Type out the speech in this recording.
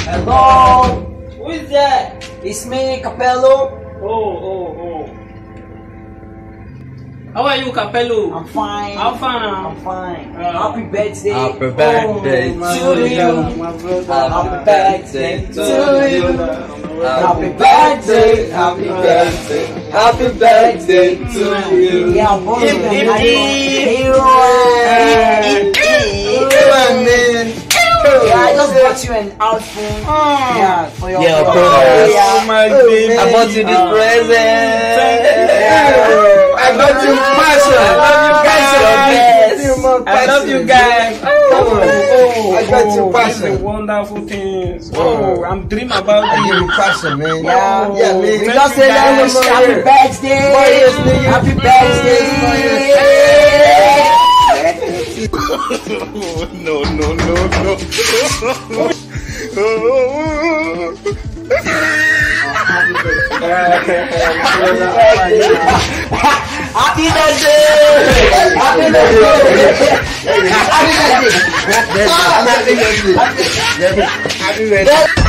Hello. Who is that? It's me, Capello. Oh. How are you, Capello? I'm fine. How far I'm now? fine. Happy birthday. Happy birthday my to brother, you. my brother. Happy birthday to you. Happy birthday, happy birthday, happy birthday to you. Yeah, I'm born Hip, hip, hip. Yeah, I just bought you an outfit. Yeah, for your Yeah, birthday. bro. Oh, my baby. I bought you this present. Thank you. I got you passion. I love you guys. I got you This is passion. wonderful things. Oh, I'm dreaming about I give you. you passion, man. Yeah, Yeah, man. we just say that wish happy birthday. Happy birthday. No. Happy birthday! Happy birthday! Happy birthday! Happy birthday.